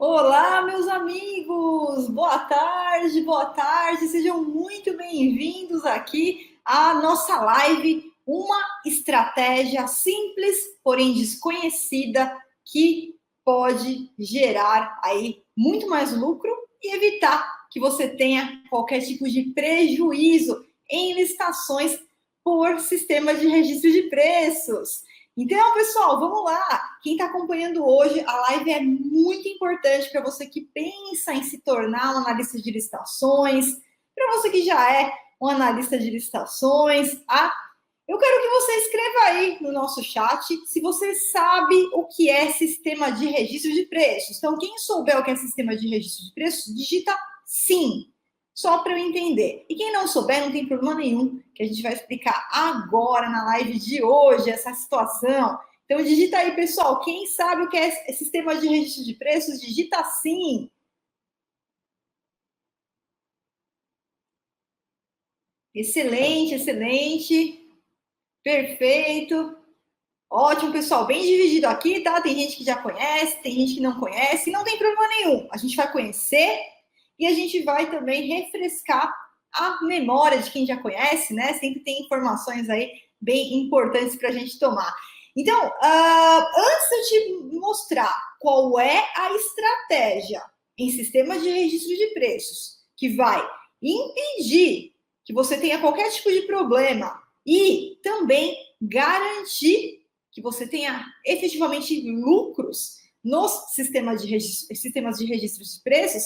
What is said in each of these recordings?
Olá, meus amigos! Boa tarde, sejam muito bem-vindos aqui à nossa live, uma estratégia simples, porém desconhecida, que pode gerar aí muito mais lucro e evitar que você tenha qualquer tipo de prejuízo em licitações por sistema de registro de preços. Então, pessoal, vamos lá. Quem está acompanhando hoje, a live é muito importante para você que pensa em se tornar um analista de licitações, para você que já é um analista de licitações. Eu quero que você escreva aí no nosso chat se você sabe o que é sistema de registro de preços. Então, quem souber o que é sistema de registro de preços, digita sim, só para eu entender. E quem não souber, não tem problema nenhum, que a gente vai explicar agora na live de hoje essa situação. Então, digita aí, pessoal. Quem sabe o que é sistema de registro de preços, digita sim. Excelente, excelente. Perfeito. Ótimo, pessoal. Bem dividido aqui, tá? Tem gente que já conhece, tem gente que não conhece. Não tem problema nenhum. A gente vai conhecer e a gente vai também refrescar a memória de quem já conhece, né? Sempre tem informações aí bem importantes para a gente tomar. Então, antes de eu te mostrar qual é a estratégia em sistema de registro de preços que vai impedir que você tenha qualquer tipo de problema e também garantir que você tenha efetivamente lucros nos sistemas de registro de preços,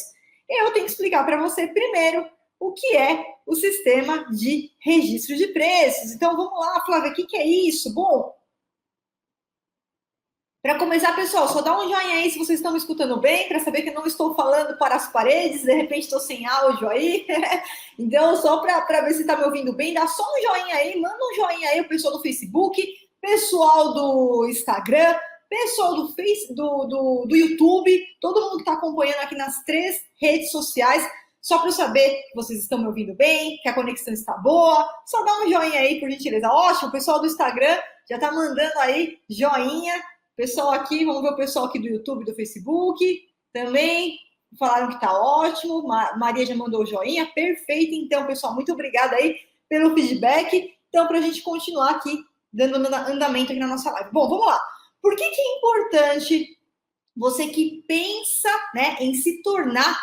eu tenho que explicar para você primeiro o que é o sistema de registro de preços. Então, vamos lá, Flávia, o que é isso? Bom, para começar, pessoal, só dá um joinha aí se vocês estão me escutando bem, para saber que eu não estou falando para as paredes, de repente estou sem áudio aí. Então, só para ver se está me ouvindo bem, dá só um joinha aí, manda um joinha aí, o pessoal do Facebook, pessoal do Instagram, pessoal do YouTube, todo mundo que está acompanhando aqui nas 3 redes sociais, só para eu saber que vocês estão me ouvindo bem, que a conexão está boa. Só dá um joinha aí, por gentileza. Ótimo, o pessoal do Instagram já está mandando aí joinha. Pessoal aqui, vamos ver o pessoal aqui do YouTube, do Facebook, também falaram que está ótimo. Maria já mandou o joinha, perfeito. Então, pessoal, muito obrigada aí pelo feedback. Então, para a gente continuar aqui, dando andamento aqui na nossa live. Bom, vamos lá. Por que é importante você que pensa, né, em se tornar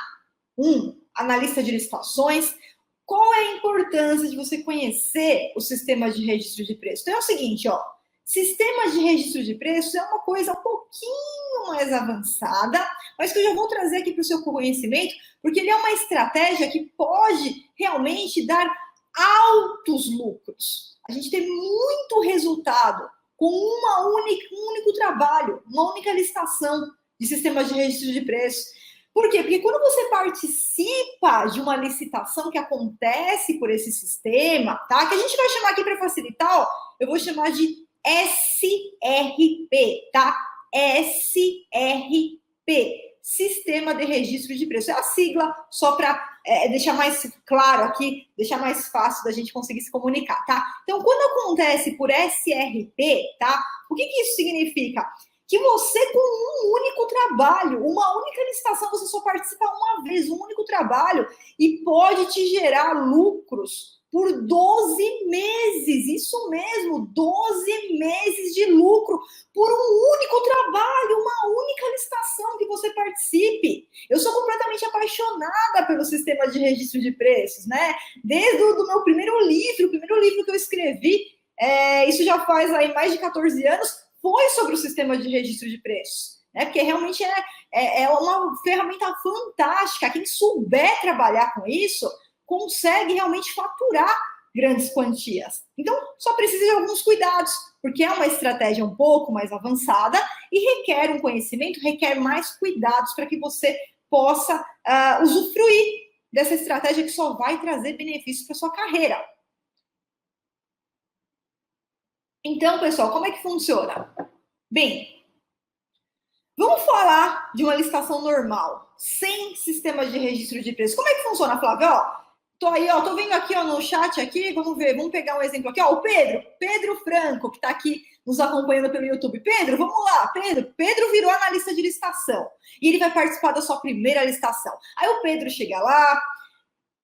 um analista de licitações? Qual é a importância de você conhecer o sistema de registro de preços? Então é o seguinte, ó, sistema de registro de preços é uma coisa um pouquinho mais avançada, mas que eu já vou trazer aqui para o seu conhecimento, porque ele é uma estratégia que pode realmente dar altos lucros. A gente tem muito resultado com um único trabalho, uma única licitação de sistema de registro de preços. Por quê? Porque quando você participa de uma licitação que acontece por esse sistema, tá? Que a gente vai chamar aqui para facilitar, ó, eu vou chamar de SRP, tá? SRP, Sistema de Registro de Preço. É a sigla só para deixar mais claro aqui, deixar mais fácil da gente conseguir se comunicar, tá? Então, quando acontece por SRP, tá? O que isso significa? Que você, com um único trabalho, uma única licitação, você só participa uma vez, um único trabalho, e pode te gerar lucros por 12 meses. Isso mesmo, 12 meses de lucro por um único trabalho, uma única licitação que você participe. Eu sou completamente apaixonada pelo sistema de registro de preços, né? Desde o meu primeiro livro que eu escrevi, isso já faz aí mais de 14 anos, foi sobre o sistema de registro de preços, né? Porque realmente é uma ferramenta fantástica. Quem souber trabalhar com isso consegue realmente faturar grandes quantias. Então, só precisa de alguns cuidados, porque é uma estratégia um pouco mais avançada e requer um conhecimento, requer mais cuidados para que você possa usufruir dessa estratégia que só vai trazer benefícios para sua carreira. Então, pessoal, como é que funciona? Bem, vamos falar de uma licitação normal, sem sistema de registro de preços. Como é que funciona, Flávia? Tô aí, ó, tô vendo aqui, ó, no chat aqui, vamos ver, vamos pegar um exemplo aqui, ó, o Pedro Franco, que tá aqui nos acompanhando pelo YouTube. Pedro, vamos lá, Pedro virou analista de licitação e ele vai participar da sua primeira licitação. Aí o Pedro chega lá,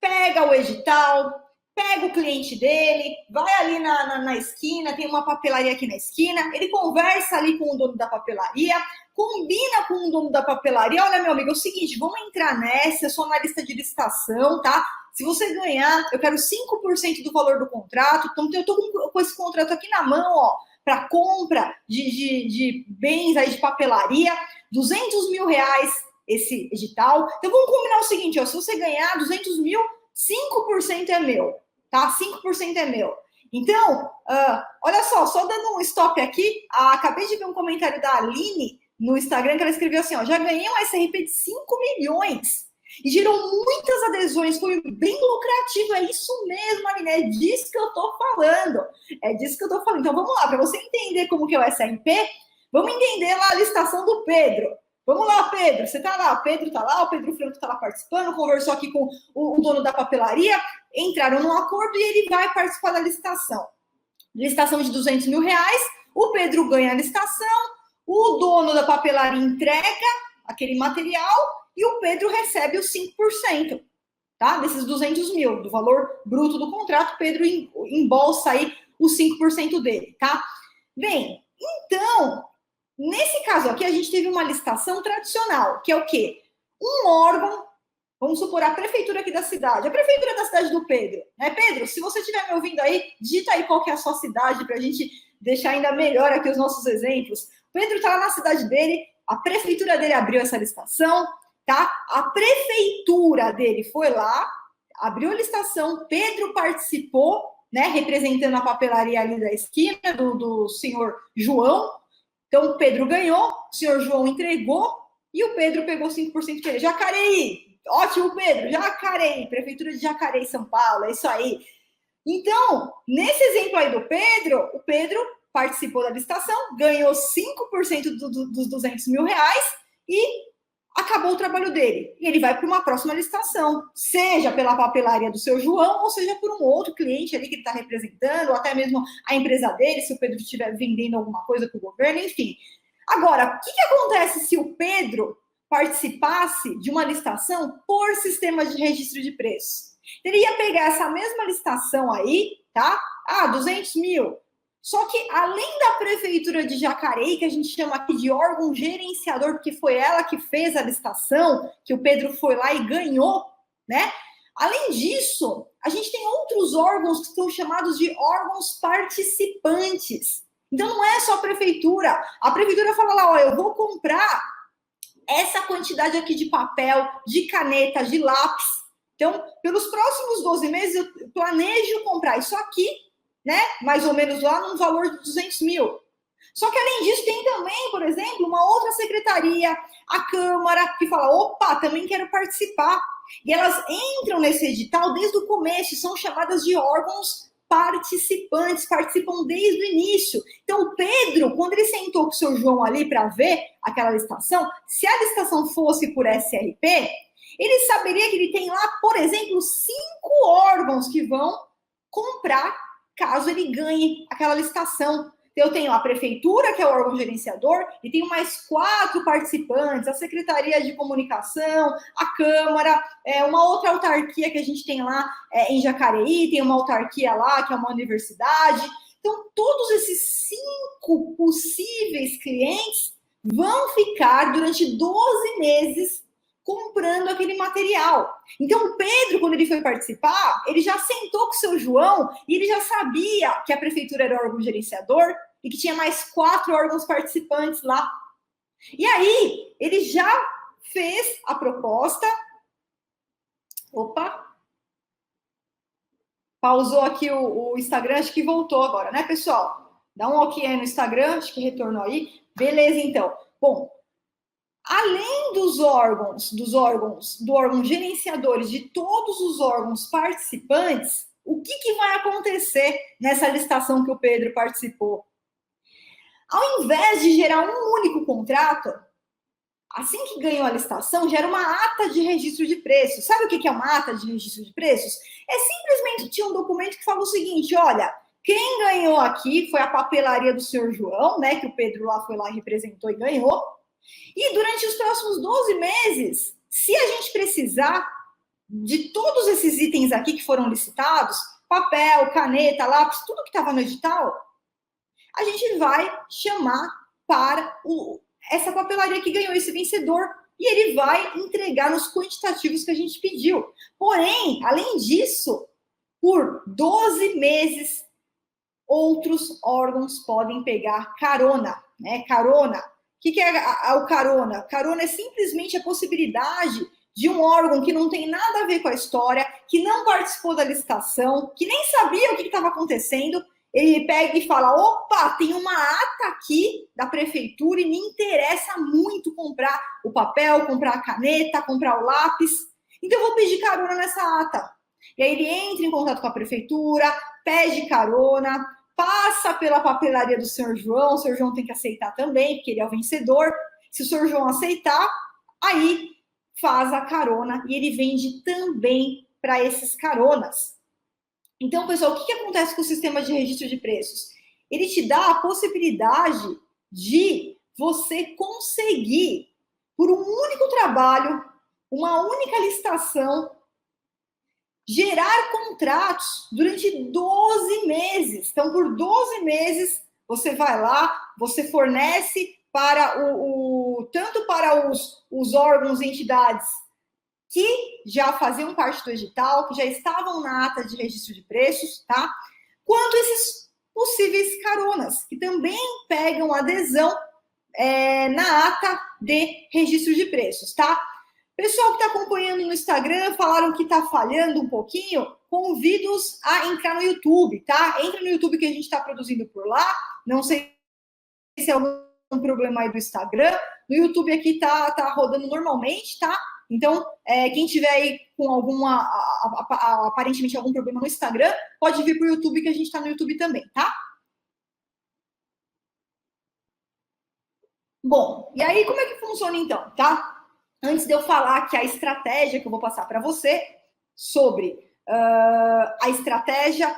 pega o edital, pega o cliente dele, vai ali na esquina, tem uma papelaria aqui na esquina, ele conversa ali com o dono da papelaria, combina com o dono da papelaria, olha, meu amigo, é o seguinte, vamos entrar nessa, eu sou analista de licitação, tá? Se você ganhar, eu quero 5% do valor do contrato, então eu tô com esse contrato aqui na mão, ó, para compra de bens aí de papelaria, 200 mil reais esse edital. Então vamos combinar o seguinte, ó, se você ganhar 200 mil, 5% é meu, tá? 5% é meu. Então, olha só dando um stop aqui, acabei de ver um comentário da Aline no Instagram que ela escreveu assim, ó, já ganhei um SRP de 5 milhões e gerou muitas adesões, foi bem lucrativo, é isso mesmo, Aline, é disso que eu tô falando, é disso que eu tô falando. Então vamos lá, para você entender como que é o SRP, vamos entender lá a licitação do Pedro. Vamos lá, Pedro, você tá lá, o Pedro tá lá, o Pedro Franco tá lá participando, conversou aqui com o dono da papelaria, entraram num acordo e ele vai participar da licitação. Licitação de 200 mil reais, o Pedro ganha a licitação, o dono da papelaria entrega aquele material e o Pedro recebe os 5%, tá? Desses 200 mil, do valor bruto do contrato, o Pedro embolsa aí os 5% dele, tá? Bem, então, nesse caso aqui, a gente teve uma licitação tradicional, que é o quê? Um órgão, vamos supor, a prefeitura aqui da cidade, a prefeitura da cidade do Pedro, né? Pedro, se você estiver me ouvindo aí, digita aí qual que é a sua cidade, para a gente deixar ainda melhor aqui os nossos exemplos. O Pedro está lá na cidade dele, a prefeitura dele abriu essa licitação, tá? A prefeitura dele foi lá, abriu a licitação, Pedro participou, né? Representando a papelaria ali da esquina, do senhor João. Então, o Pedro ganhou, o senhor João entregou e o Pedro pegou 5% dele. Jacareí, ótimo, Pedro, Jacareí, Prefeitura de Jacareí, São Paulo, é isso aí. Então, nesse exemplo aí do Pedro, o Pedro participou da licitação, ganhou 5% dos 200 mil reais e acabou o trabalho dele. E ele vai para uma próxima licitação, seja pela papelaria do seu João, ou seja por um outro cliente ali que ele está representando, ou até mesmo a empresa dele, se o Pedro estiver vendendo alguma coisa para o governo, enfim. Agora, o que acontece se o Pedro participasse de uma licitação por sistema de registro de preços? Ele ia pegar essa mesma licitação aí, tá? 200 mil. Só que, além da prefeitura de Jacareí, que a gente chama aqui de órgão gerenciador, porque foi ela que fez a licitação, que o Pedro foi lá e ganhou, né? Além disso, a gente tem outros órgãos que são chamados de órgãos participantes. Então, não é só a prefeitura. A prefeitura fala lá, ó, eu vou comprar essa quantidade aqui de papel, de caneta, de lápis. Então, pelos próximos 12 meses, eu planejo comprar isso aqui, né? Mais ou menos lá num valor de 200 mil. Só que, além disso, tem também, por exemplo, uma outra secretaria, a Câmara, que fala, opa, também quero participar. E elas entram nesse edital desde o começo, são chamadas de órgãos participantes, participam desde o início. Então, o Pedro, quando ele sentou com o seu João ali para ver aquela licitação, se a licitação fosse por SRP, ele saberia que ele tem lá, por exemplo, 5 órgãos que vão comprar caso ele ganhe aquela licitação. Eu tenho a prefeitura, que é o órgão gerenciador, e tenho mais 4 participantes, a Secretaria de Comunicação, a Câmara, uma outra autarquia que a gente tem lá em Jacareí, tem uma autarquia lá, que é uma universidade. Então, todos esses 5 possíveis clientes vão ficar durante 12 meses comprando aquele material. Então, o Pedro, quando ele foi participar, ele já sentou com o seu João e ele já sabia que a prefeitura era o órgão gerenciador e que tinha mais 4 órgãos participantes lá. E aí, ele já fez a proposta. Opa! Pausou aqui o Instagram, acho que voltou agora, né, pessoal? Dá um ok aí no Instagram, acho que retornou aí. Beleza, então. Bom, além do órgão gerenciadores, de todos os órgãos participantes, o que vai acontecer nessa licitação que o Pedro participou? Ao invés de gerar um único contrato, Assim que ganhou a licitação, gera uma ata de registro de preços. Sabe o que é uma ata de registro de preços? É simplesmente tinha um documento que fala o seguinte: olha, quem ganhou aqui foi a papelaria do senhor João, né? Que o Pedro lá foi lá e representou e ganhou. E durante os próximos 12 meses, se a gente precisar de todos esses itens aqui que foram licitados, papel, caneta, lápis, tudo que estava no edital, a gente vai chamar para essa papelaria que ganhou esse vencedor e ele vai entregar nos quantitativos que a gente pediu. Porém, além disso, por 12 meses, outros órgãos podem pegar carona, né? Carona. O que é o carona? Carona é simplesmente a possibilidade de um órgão que não tem nada a ver com a história, que não participou da licitação, que nem sabia o que estava acontecendo, ele pega e fala: opa, tem uma ata aqui da prefeitura e me interessa muito comprar o papel, comprar a caneta, comprar o lápis, então eu vou pedir carona nessa ata. E aí ele entra em contato com a prefeitura, pede carona, passa pela papelaria do senhor João, o senhor João tem que aceitar também, porque ele é o vencedor. Se o senhor João aceitar, aí faz a carona e ele vende também para esses caronas. Então, pessoal, o que acontece com o sistema de registro de preços? Ele te dá a possibilidade de você conseguir, por um único trabalho, uma única licitação, gerar contratos durante 12 meses. Então, por 12 meses, você vai lá, você fornece para tanto para os órgãos e entidades que já faziam parte do edital, que já estavam na ata de registro de preços, tá? Quanto esses possíveis caronas, que também pegam adesão na ata de registro de preços, tá? Pessoal que está acompanhando no Instagram falaram que está falhando um pouquinho. Convido-os a entrar no YouTube, tá? Entra no YouTube que a gente está produzindo por lá. Não sei se é algum problema aí do Instagram. No YouTube aqui tá rodando normalmente, tá? Então, quem tiver aí com aparentemente algum problema no Instagram, pode vir para o YouTube que a gente está no YouTube também, tá? Bom, e aí como é que funciona então, tá? Antes de eu falar que a estratégia que eu vou passar para você sobre a estratégia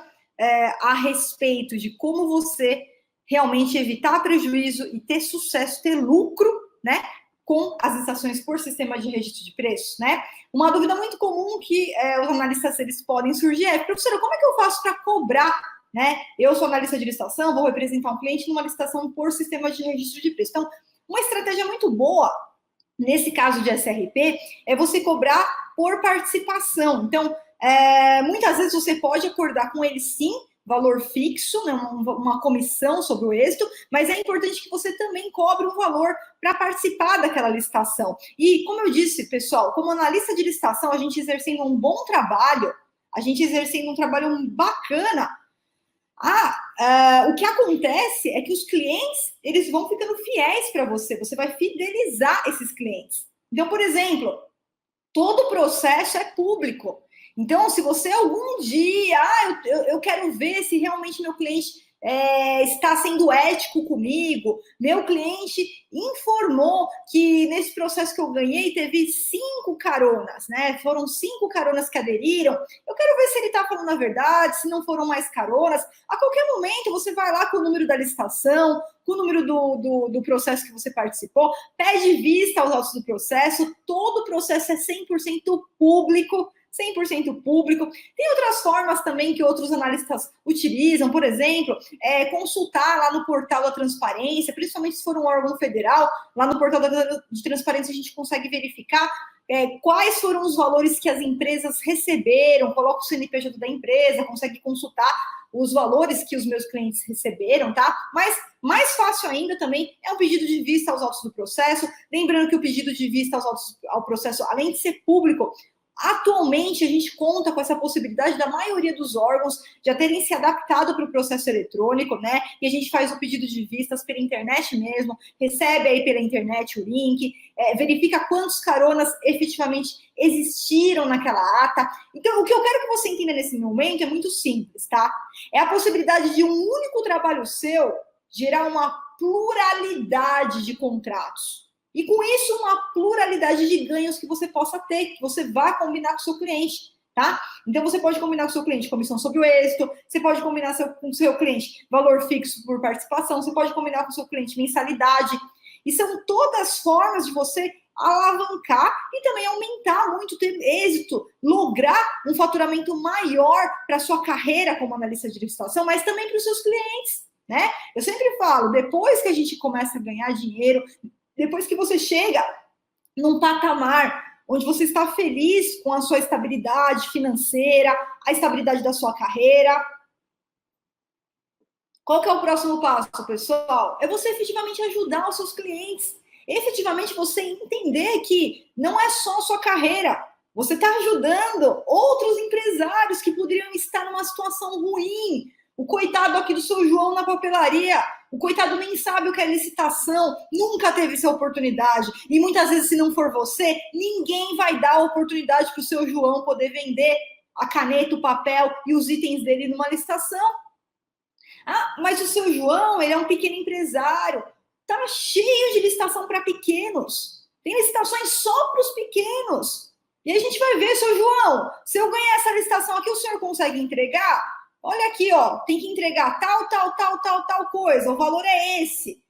a respeito de como você realmente evitar prejuízo e ter sucesso, ter lucro, né, com as licitações por sistema de registro de preços, né? Uma dúvida muito comum que os analistas eles podem surgir é: professora, como é que eu faço para cobrar, né? Eu sou analista de licitação, vou representar um cliente numa licitação por sistema de registro de preços. Então, uma estratégia muito boa nesse caso de SRP, é você cobrar por participação. Então, muitas vezes você pode acordar com ele sim, valor fixo, né, uma comissão sobre o êxito, mas é importante que você também cobre um valor para participar daquela licitação. E, como eu disse, pessoal, como analista de licitação, a gente exercendo um bom trabalho, a gente exercendo um trabalho bacana, o que acontece é que os clientes eles vão ficando fiéis para você, você vai fidelizar esses clientes. Então, por exemplo, todo o processo é público. Então, se você algum dia, eu quero ver se realmente meu cliente está sendo ético comigo, meu cliente informou que nesse processo que eu ganhei teve 5 caronas, né? Foram 5 caronas que aderiram. Eu quero ver se ele está falando a verdade, se não foram mais caronas. A qualquer momento você vai lá com o número da licitação, com o número do processo que você participou, pede vista aos autos do processo, todo o processo é 100% público, 100% público. Tem outras formas também que outros analistas utilizam, por exemplo, consultar lá no portal da transparência, principalmente se for um órgão federal, lá no portal de transparência a gente consegue verificar quais foram os valores que as empresas receberam, coloca o CNPJ da empresa, consegue consultar os valores que os meus clientes receberam, tá? Mas mais fácil ainda também é um pedido de vista aos autos do processo. Lembrando que o pedido de vista aos autos ao processo, além de ser público, atualmente a gente conta com essa possibilidade da maioria dos órgãos já terem se adaptado para o processo eletrônico, né? E a gente faz o pedido de vistas pela internet mesmo, recebe aí pela internet o link, verifica quantos caronas efetivamente existiram naquela ata. Então, o que eu quero que você entenda nesse momento é muito simples, tá? É a possibilidade de um único trabalho seu gerar uma pluralidade de contratos. E com isso, uma pluralidade de ganhos que você possa ter, que você vai combinar com o seu cliente, tá? Então, você pode combinar com o seu cliente comissão sobre o êxito, você pode combinar com o seu cliente valor fixo por participação, você pode combinar com o seu cliente mensalidade. E são todas formas de você alavancar e também aumentar muito, ter êxito, lograr um faturamento maior para a sua carreira como analista de licitação, mas também para os seus clientes, né? Eu sempre falo, depois que a gente começa a ganhar dinheiro, depois que você chega num patamar onde você está feliz com a sua estabilidade financeira, a estabilidade da sua carreira, qual que é o próximo passo, pessoal? É você efetivamente ajudar os seus clientes. Efetivamente você entender que não é só a sua carreira. Você está ajudando outros empresários que poderiam estar numa situação ruim. O coitado aqui do seu João na papelaria, o coitado nem sabe o que é licitação, nunca teve essa oportunidade. E muitas vezes, se não for você, ninguém vai dar a oportunidade para o seu João poder vender a caneta, o papel e os itens dele numa licitação. Ah, mas o seu João, ele é um pequeno empresário. Tá cheio de licitação para pequenos. Tem licitações só para os pequenos. E a gente vai ver, seu João, se eu ganhar essa licitação aqui, o senhor consegue entregar? Olha aqui, ó, tem que entregar tal coisa. O valor é esse.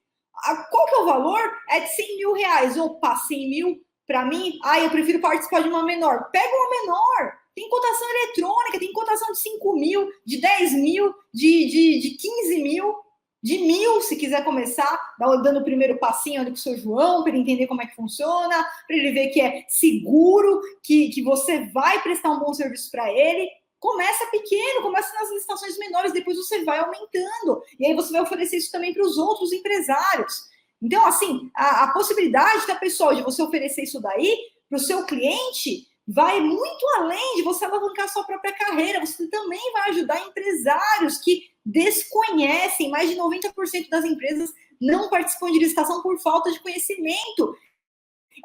Qual que é o valor? É de 100 mil reais. Opa, 100 mil para mim? Ah, eu prefiro participar de uma menor. Pega uma menor. Tem cotação eletrônica, tem cotação de 5 mil, de 10 mil, de 15 mil, de 1.000, se quiser começar, dando o primeiro passinho ali com o seu João, para ele entender como é que funciona, para ele ver que é seguro, que você vai prestar um bom serviço para ele. Começa pequeno, começa nas licitações menores, depois você vai aumentando. E aí você vai oferecer isso também para os outros empresários. Então, assim, a possibilidade, tá, pessoal, de você oferecer isso daí para o seu cliente vai muito além de você alavancar a sua própria carreira. Você também vai ajudar empresários que desconhecem. Mais de 90% das empresas não participam de licitação por falta de conhecimento.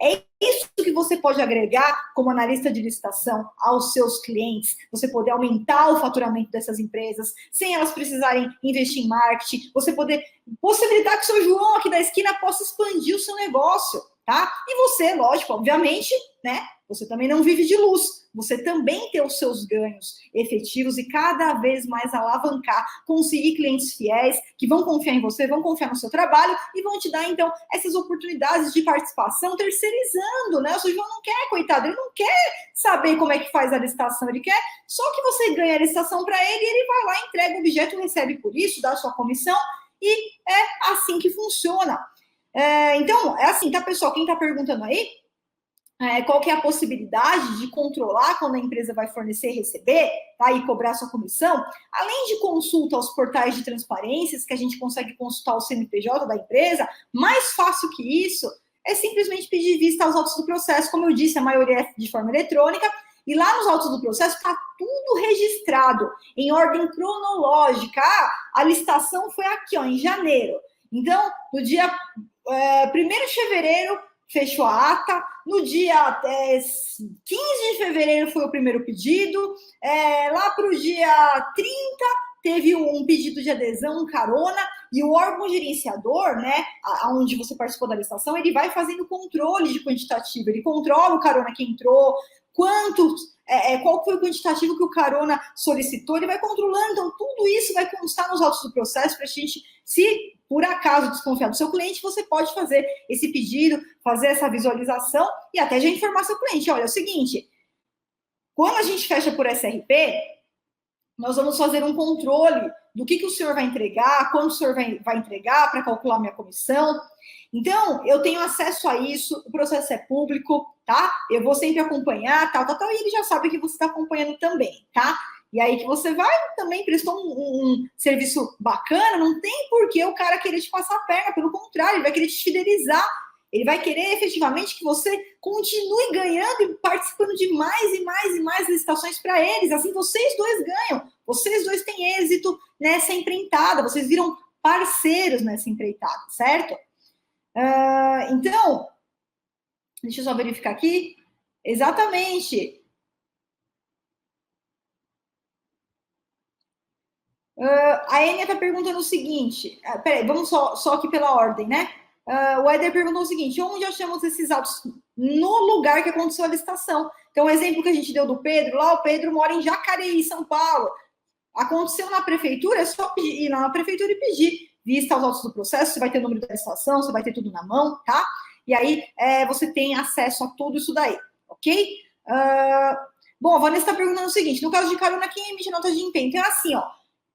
É isso que você pode agregar como analista de licitação aos seus clientes. Você poder aumentar o faturamento dessas empresas sem elas precisarem investir em marketing. Você poder possibilitar que o seu João aqui da esquina possa expandir o seu negócio, tá? E você, lógico, obviamente, né? Você também não vive de luz. Você também tem os seus ganhos efetivos e cada vez mais alavancar, conseguir clientes fiéis que vão confiar em você, vão confiar no seu trabalho e vão te dar, então, essas oportunidades de participação terceirizando, né? O seu João não quer, coitado, ele não quer saber como é que faz a licitação, ele quer só que você ganhe a licitação para ele e ele vai lá, entrega o objeto, recebe por isso, dá a sua comissão e é assim que funciona. Então, é assim, tá, pessoal? Quem tá perguntando aí, qual que é a possibilidade de controlar quando a empresa vai fornecer e receber, tá, e cobrar sua comissão, além de consulta aos portais de transparências, que a gente consegue consultar o CNPJ da empresa, mais fácil que isso é simplesmente pedir vista aos autos do processo. Como eu disse, a maioria é de forma eletrônica, e lá nos autos do processo está tudo registrado em ordem cronológica. A licitação foi aqui, ó, em janeiro. Então, no dia 1º de fevereiro, fechou a ata. No dia 15 de fevereiro foi o primeiro pedido. Lá para o dia 30 teve um pedido de adesão, um carona, e o órgão gerenciador, né, onde você participou da licitação, ele vai fazendo controle de quantitativo, ele controla o carona que entrou, qual foi o quantitativo que o carona solicitou, ele vai controlando, então tudo isso vai constar nos autos do processo para a gente, se por acaso desconfiar do seu cliente, você pode fazer esse pedido, fazer essa visualização e até já informar seu cliente. Olha, é o seguinte, quando a gente fecha por SRP, nós vamos fazer um controle do que o senhor vai entregar, quando o senhor vai entregar para calcular minha comissão. Então, eu tenho acesso a isso, o processo é público, tá? Eu vou sempre acompanhar, tal, e ele já sabe que você está acompanhando também, tá? E aí que você vai, também prestou um serviço bacana, não tem por que o cara querer te passar a perna, pelo contrário, ele vai querer te fidelizar, ele vai querer efetivamente que você continue ganhando e participando de mais e mais e mais licitações para eles, assim vocês dois ganham, vocês dois têm êxito nessa empreitada, vocês viram parceiros nessa empreitada, certo? Então, deixa eu só verificar aqui, exatamente. A Enia está perguntando o seguinte, peraí, vamos só aqui pela ordem, né? O Éder perguntou o seguinte: onde achamos esses autos? No lugar que aconteceu a licitação. Então, o exemplo que a gente deu do Pedro, lá o Pedro mora em Jacareí, São Paulo. Aconteceu na prefeitura, é só ir lá na prefeitura e pedir vista aos autos do processo, você vai ter o número da licitação, você vai ter tudo na mão, tá? E aí você tem acesso a tudo isso daí, ok? Bom, a Vanessa está perguntando o seguinte: no caso de carona, quem emite nota de empenho? Então, assim, ó,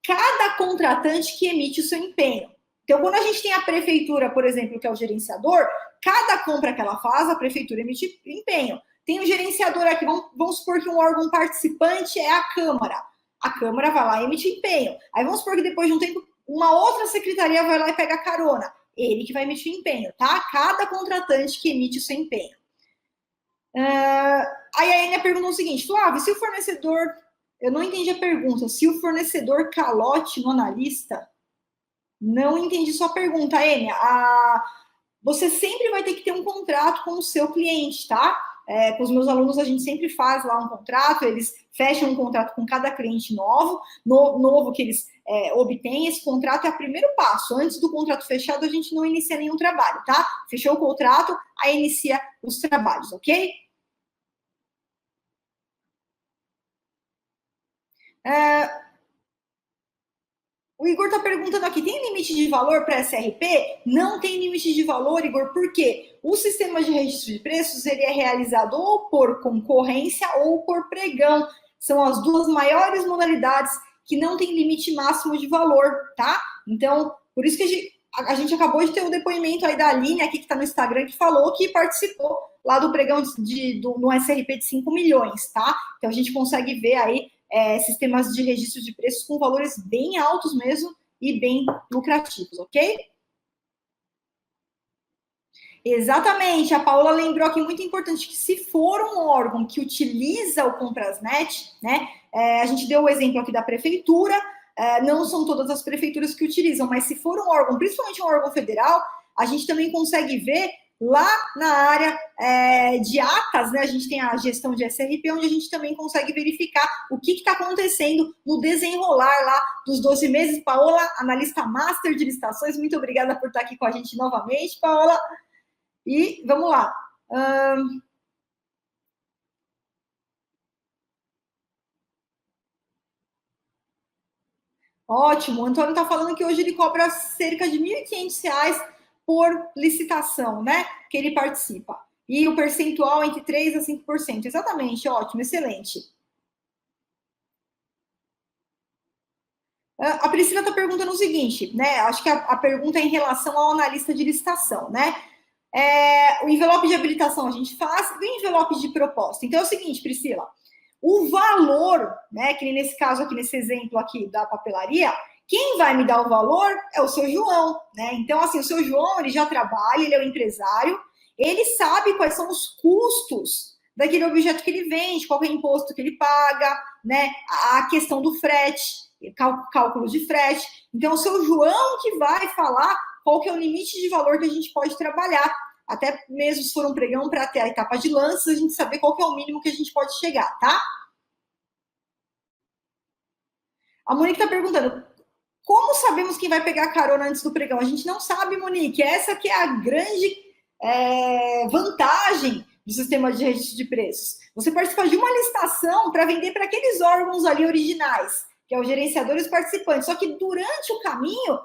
cada contratante que emite o seu empenho. Então, quando a gente tem a prefeitura, por exemplo, que é o gerenciador, cada compra que ela faz, a prefeitura emite empenho. Tem um gerenciador aqui, vamos supor que um órgão participante é a Câmara. A Câmara vai lá e emite empenho. Aí vamos supor que depois de um tempo, uma outra secretaria vai lá e pega carona. Ele que vai emitir o empenho, tá? Cada contratante que emite o seu empenho. Aí a Enia perguntou o seguinte: Flávio, se o fornecedor... Eu não entendi a pergunta. Se o fornecedor calote no analista... Não entendi sua pergunta, Enia. Você sempre vai ter que ter um contrato com o seu cliente, tá? Com os meus alunos, a gente sempre faz lá um contrato, eles fecham um contrato com cada cliente novo que eles obtêm. Esse contrato é o primeiro passo. Antes do contrato fechado, a gente não inicia nenhum trabalho, tá? Fechou o contrato, aí inicia os trabalhos, ok? O Igor está perguntando aqui: tem limite de valor para SRP? Não tem limite de valor, Igor, por quê? O sistema de registro de preços ele é realizado ou por concorrência ou por pregão. São as duas maiores modalidades que não tem limite máximo de valor, tá? Então, por isso que a gente acabou de ter o depoimento aí da Aline, aqui que está no Instagram, que falou que participou lá do pregão no SRP de 5 milhões, tá? Então, a gente consegue ver aí sistemas de registro de preços com valores bem altos mesmo e bem lucrativos, ok? Exatamente, a Paula lembrou aqui muito importante que se for um órgão que utiliza o Comprasnet, né? A gente deu o exemplo aqui da prefeitura, não são todas as prefeituras que utilizam, mas se for um órgão, principalmente um órgão federal, a gente também consegue ver lá na área de atas, né? A gente tem a gestão de SRP, onde a gente também consegue verificar o que está acontecendo no desenrolar lá dos 12 meses. Paola, analista master de licitações, muito obrigada por estar aqui com a gente novamente, Paola. E vamos lá. Ótimo, o Antônio está falando que hoje ele cobra cerca de R$ 1.500 por licitação, né? Que ele participa. E o percentual entre 3% a 5%. Exatamente, ótimo, excelente. A Priscila está perguntando o seguinte, né? Acho que a pergunta é em relação ao analista de licitação, né? O envelope de habilitação a gente faz, e o envelope de proposta. Então é o seguinte, Priscila, o valor, né, que nesse caso aqui, nesse exemplo aqui da papelaria, quem vai me dar o valor é o seu João, né? Então, assim, o seu João, ele já trabalha, ele é o empresário, ele sabe quais são os custos daquele objeto que ele vende, qual é o imposto que ele paga, né? A questão do frete, cálculo de frete. Então, o seu João que vai falar qual que é o limite de valor que a gente pode trabalhar. Até mesmo se for um pregão para ter a etapa de lances, a gente saber qual que é o mínimo que a gente pode chegar, tá? A Monique está perguntando: como sabemos quem vai pegar carona antes do pregão? A gente não sabe, Monique. Essa que é a grande vantagem do sistema de registro de preços. Você participa de uma licitação para vender para aqueles órgãos ali originais, que é os gerenciadores e os participantes. Só que durante o caminho,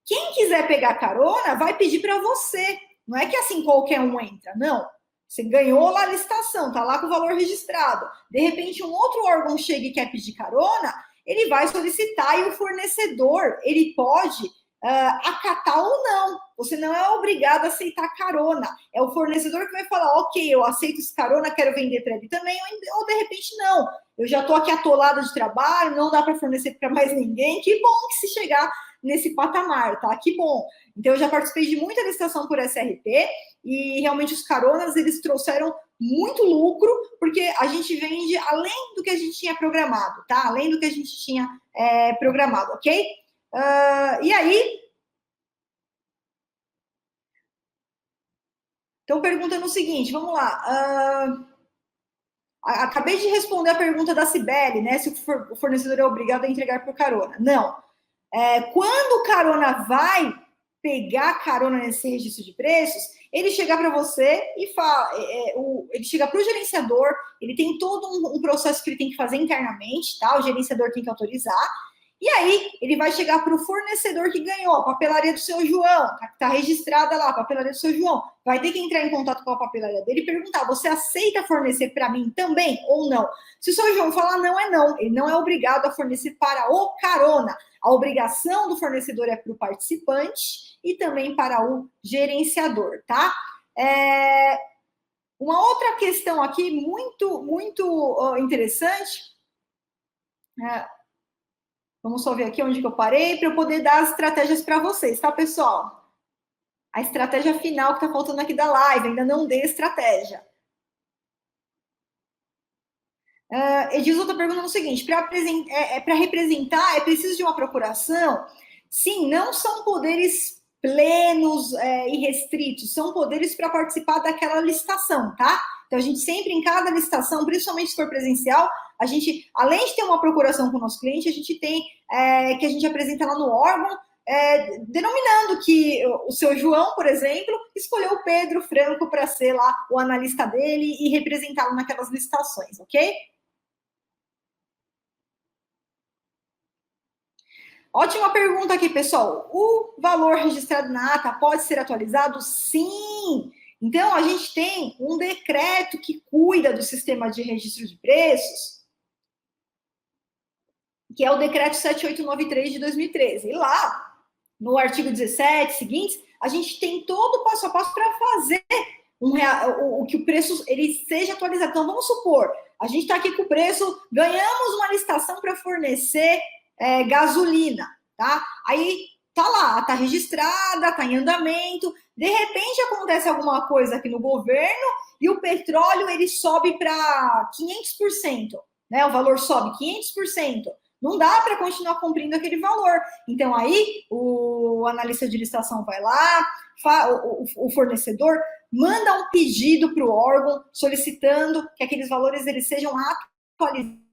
quem quiser pegar carona vai pedir para você. Não é que assim qualquer um entra, não. Você ganhou lá a licitação, tá lá com o valor registrado. De repente, um outro órgão chega e quer pedir carona, ele vai solicitar e o fornecedor, ele pode acatar ou não. Você não é obrigado a aceitar carona. É o fornecedor que vai falar: ok, eu aceito esse carona, quero vender para ele também, ou de repente não. Eu já estou aqui atolada de trabalho, não dá para fornecer para mais ninguém. Que bom que se chegar nesse patamar, tá? Que bom. Então, eu já participei de muita licitação por SRP e realmente os caronas, eles trouxeram muito lucro, porque a gente vende além do que a gente tinha programado, tá? Além do que a gente tinha programado, ok? E aí, estão perguntando o seguinte, vamos lá. Acabei de responder a pergunta da Cibele, né? Se o fornecedor é obrigado a entregar por carona. Não. Quando o carona vai pegar carona nesse registro de preços, ele chegar para você e fala, ele chega para o gerenciador, ele tem todo um processo que ele tem que fazer internamente, tá? O gerenciador tem que autorizar. E aí, ele vai chegar para o fornecedor que ganhou, a papelaria do seu João, que está registrada lá, a papelaria do seu João. Vai ter que entrar em contato com a papelaria dele e perguntar: você aceita fornecer para mim também ou não? Se o seu João falar não, é não. Ele não é obrigado a fornecer para o carona. A obrigação do fornecedor é para o participante e também para o gerenciador, tá? Uma outra questão aqui muito interessante. Vamos só ver aqui onde que eu parei para eu poder dar as estratégias para vocês, tá, pessoal? A estratégia final que está faltando aqui da live, ainda não dei estratégia. Edilson está perguntando o seguinte: para representar, é preciso de uma procuração? Sim, não são poderes plenos e restritos, são poderes para participar daquela licitação, tá? Então, a gente sempre, em cada licitação, principalmente se for presencial, a gente, além de ter uma procuração com o nosso cliente, a gente tem que a gente apresenta lá no órgão, denominando que o seu João, por exemplo, escolheu o Pedro Franco para ser lá o analista dele e representá-lo naquelas licitações, ok? Ótima pergunta aqui, pessoal. O valor registrado na ata pode ser atualizado? Sim! Então, a gente tem um decreto que cuida do sistema de registro de preços, que é o decreto 7893 de 2013. E lá, no artigo 17 seguintes, a gente tem todo o passo a passo para fazer o que o preço ele seja atualizado. Então, vamos supor, a gente está aqui com o preço, ganhamos uma licitação para fornecer gasolina, tá? Aí tá lá, tá registrada, tá em andamento, de repente acontece alguma coisa aqui no governo e o petróleo ele sobe para 500%, né? O valor sobe 500%. Não dá para continuar cumprindo aquele valor. Então, aí, o analista de licitação vai lá, o fornecedor manda um pedido para o órgão solicitando que aqueles valores eles sejam atualizados.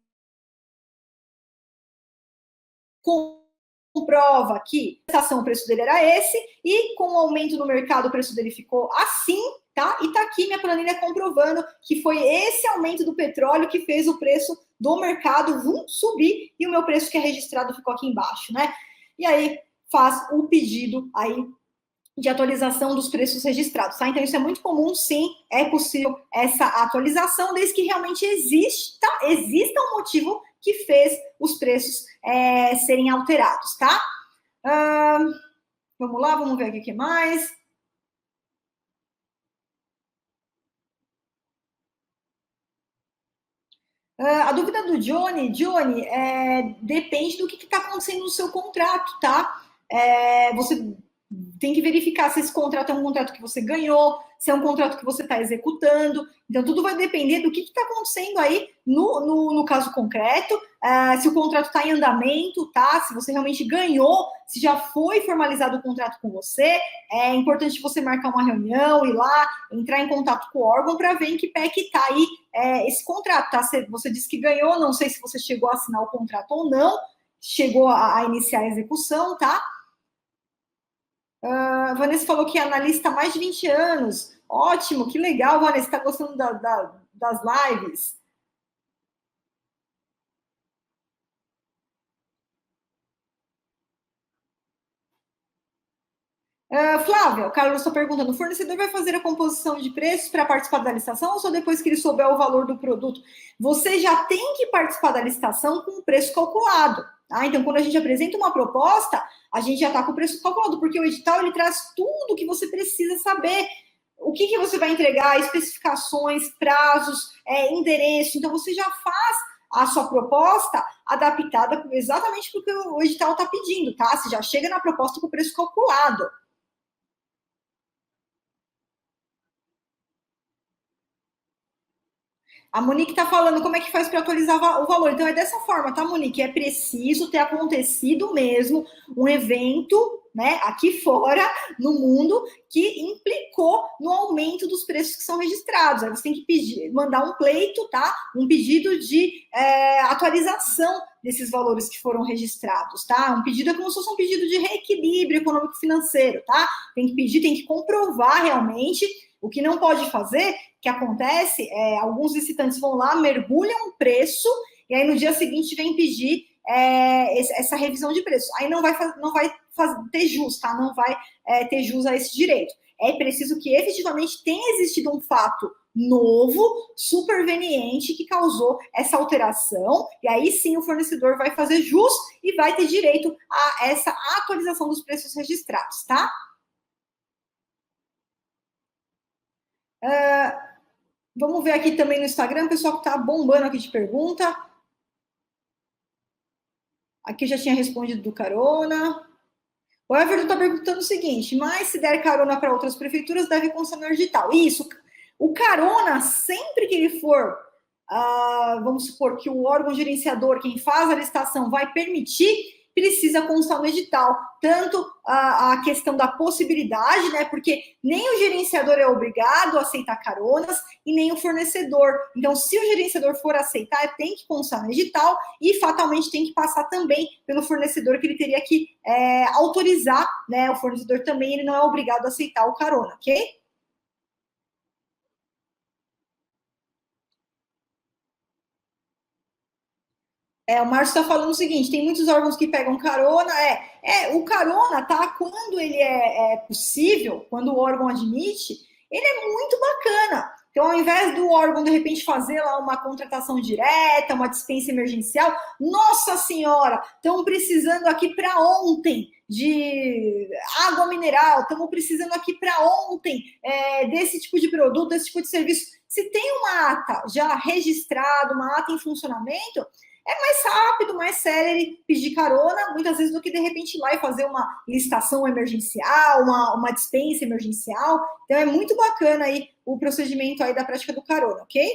Comprova que a licitação, o preço dele era esse, e com o aumento no mercado, o preço dele ficou assim, tá? E tá aqui minha planilha comprovando que foi esse aumento do petróleo que fez o preço do mercado subir e o meu preço que é registrado ficou aqui embaixo, né? E aí faz o pedido aí de atualização dos preços registrados, tá? Então isso é muito comum, sim, é possível essa atualização, desde que realmente exista um motivo que fez os preços serem alterados, tá? Vamos lá, vamos ver aqui o que mais. A dúvida do Johnny, depende do que está acontecendo no seu contrato, tá? Você tem que verificar se esse contrato é um contrato que você ganhou, se é um contrato que você está executando. Então, tudo vai depender do que está acontecendo aí no caso concreto, se o contrato está em andamento, tá? Se você realmente ganhou, se já foi formalizado o contrato com você. É importante você marcar uma reunião, ir lá, entrar em contato com o órgão para ver em que pé que está aí esse contrato, tá? Você disse que ganhou, não sei se você chegou a assinar o contrato ou não, chegou a iniciar a execução, tá? A Vanessa falou que é analista há mais de 20 anos. Ótimo, que legal, Vanessa, está gostando das lives. Flávia, o Carlos está perguntando: o fornecedor vai fazer a composição de preços para participar da licitação ou só depois que ele souber o valor do produto? Você já tem que participar da licitação com o preço calculado. Tá? Então, quando a gente apresenta uma proposta, a gente já está com o preço calculado, porque o edital ele traz tudo que você precisa saber. O que você vai entregar, especificações, prazos, endereço. Então, você já faz a sua proposta adaptada exatamente para o que o edital está pedindo, tá? Você já chega na proposta com o preço calculado. A Monique está falando como é que faz para atualizar o valor. Então, é dessa forma, tá, Monique? É preciso ter acontecido mesmo um evento né, aqui fora, no mundo, que implicou no aumento dos preços que são registrados. Aí você tem que pedir, mandar um pleito, tá? Um pedido de atualização desses valores que foram registrados, tá? Um pedido é como se fosse um pedido de reequilíbrio econômico-financeiro, tá? Tem que pedir, tem que comprovar realmente. O que não pode fazer, que acontece, alguns licitantes vão lá, mergulham o preço, e aí no dia seguinte vem pedir essa revisão de preço. Aí não vai ter jus, tá? Não vai ter jus a esse direito. É preciso que efetivamente tenha existido um fato novo, superveniente, que causou essa alteração, e aí sim o fornecedor vai fazer jus e vai ter direito a essa atualização dos preços registrados, tá? Vamos ver aqui também no Instagram, o pessoal que tá bombando aqui de pergunta. Aqui eu já tinha respondido do carona. O Everton está perguntando o seguinte, mas se der carona para outras prefeituras, deve constar no digital. Isso, o carona, sempre que ele for, vamos supor que o órgão gerenciador, quem faz a licitação, vai permitir, precisa constar no edital. Tanto a questão da possibilidade, né? Porque nem o gerenciador é obrigado a aceitar caronas e nem o fornecedor. Então, se o gerenciador for aceitar, tem que constar no edital e fatalmente tem que passar também pelo fornecedor, que ele teria que autorizar, né? O fornecedor também, ele não é obrigado a aceitar o carona, ok? O Márcio está falando o seguinte: tem muitos órgãos que pegam carona. O carona, tá? Quando ele é possível, quando o órgão admite, ele é muito bacana. Então, ao invés do órgão, de repente, fazer lá uma contratação direta, uma dispensa emergencial, nossa senhora, estamos precisando aqui para ontem de água mineral, estamos precisando aqui para ontem desse tipo de produto, desse tipo de serviço. Se tem uma ata já registrada, uma ata em funcionamento, é mais rápido, mais célere pedir carona, muitas vezes, do que de repente ir lá e fazer uma licitação emergencial, uma dispensa emergencial. Então é muito bacana aí o procedimento aí da prática do carona, ok?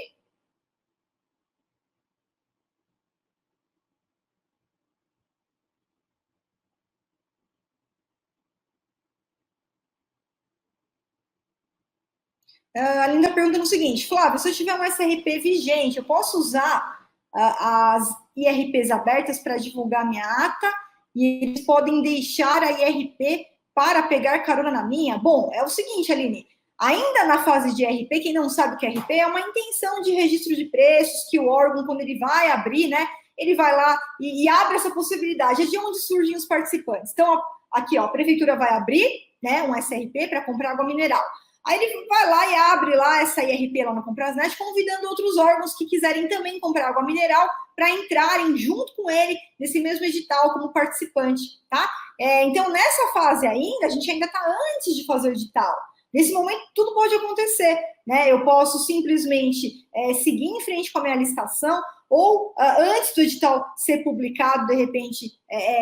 A Linda pergunta o seguinte: Flávio, se eu tiver um SRP vigente, eu posso usar as IRPs abertas para divulgar minha ata e eles podem deixar a IRP para pegar carona na minha? Bom, é o seguinte, Aline, ainda na fase de IRP, quem não sabe o que é IRP, é uma intenção de registro de preços que o órgão, quando ele vai abrir, né, ele vai lá e abre essa possibilidade. É de onde surgem os participantes. Então, aqui, ó, a prefeitura vai abrir, né, um SRP para comprar água mineral. Aí ele vai lá e abre lá essa IRP lá no Comprasnet, convidando outros órgãos que quiserem também comprar água mineral para entrarem junto com ele nesse mesmo edital como participante, tá? Então, nessa fase ainda, a gente ainda está antes de fazer o edital. Nesse momento, tudo pode acontecer, né? Eu posso simplesmente seguir em frente com a minha licitação, ou antes do edital ser publicado, de repente,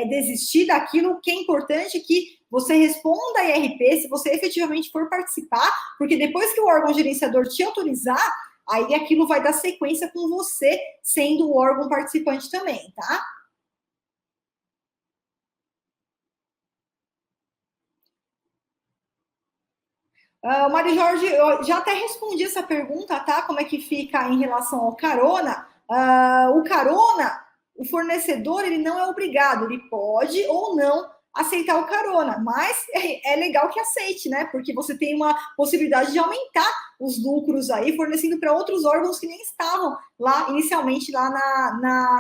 desistir daquilo. O que é importante é que você responda a IRP se você efetivamente for participar, porque depois que o órgão gerenciador te autorizar, aí aquilo vai dar sequência com você sendo o órgão participante também, tá? O Mário Jorge, eu já até respondi essa pergunta, tá? Como é que fica em relação ao carona? O carona, o fornecedor, ele não é obrigado, ele pode ou não aceitar o carona, mas é legal que aceite, né? Porque você tem uma possibilidade de aumentar os lucros aí, fornecendo para outros órgãos que nem estavam lá inicialmente lá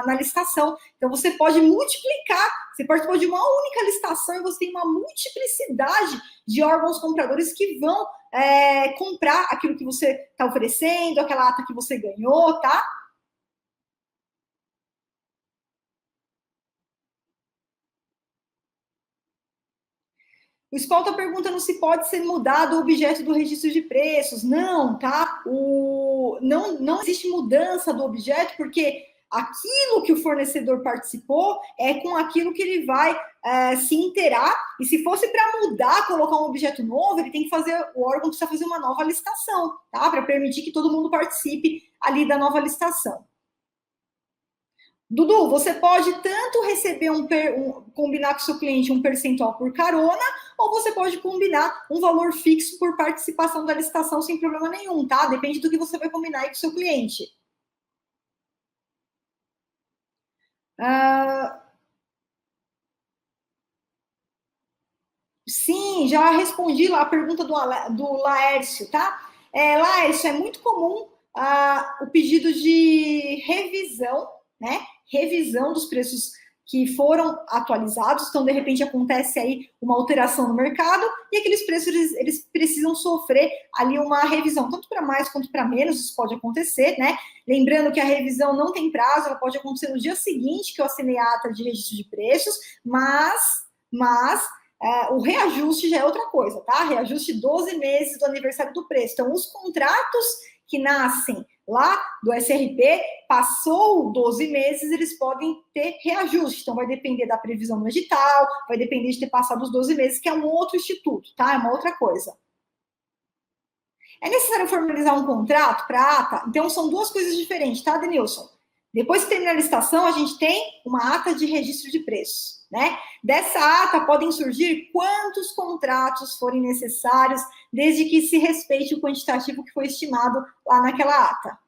na licitação. Então você pode multiplicar, você participou de uma única licitação e você tem uma multiplicidade de órgãos compradores que vão comprar aquilo que você está oferecendo, aquela ata que você ganhou, tá? O Skoll está perguntando se pode ser mudado o objeto do registro de preços. Não, tá? Não existe mudança do objeto, porque aquilo que o fornecedor participou é com aquilo que ele vai se inteirar. E se fosse para mudar, colocar um objeto novo, ele tem que fazer, o órgão precisa fazer uma nova licitação, tá? Para permitir que todo mundo participe ali da nova licitação. Dudu, você pode tanto receber combinar com o seu cliente um percentual por carona, ou você pode combinar um valor fixo por participação da licitação sem problema nenhum, tá? Depende do que você vai combinar aí com o seu cliente. Sim, já respondi lá a pergunta do Laércio, tá? Laércio, é muito comum o pedido de revisão, né? Revisão dos preços que foram atualizados. Então, de repente, acontece aí uma alteração no mercado e aqueles preços eles precisam sofrer ali uma revisão, tanto para mais quanto para menos, isso pode acontecer, né? Lembrando que a revisão não tem prazo, ela pode acontecer no dia seguinte que eu assinei a ata de registro de preços, mas o reajuste já é outra coisa, tá? Reajuste 12 meses do aniversário do preço. Então, os contratos que nascem lá do SRP, passou 12 meses, eles podem ter reajuste. Então, vai depender da previsão no edital, vai depender de ter passado os 12 meses, que é um outro instituto, tá? É uma outra coisa. É necessário formalizar um contrato para ata? Então, são duas coisas diferentes, tá, Denilson? Depois que terminar a licitação, a gente tem uma ata de registro de preços, né? Dessa ata podem surgir quantos contratos forem necessários, desde que se respeite o quantitativo que foi estimado lá naquela ata.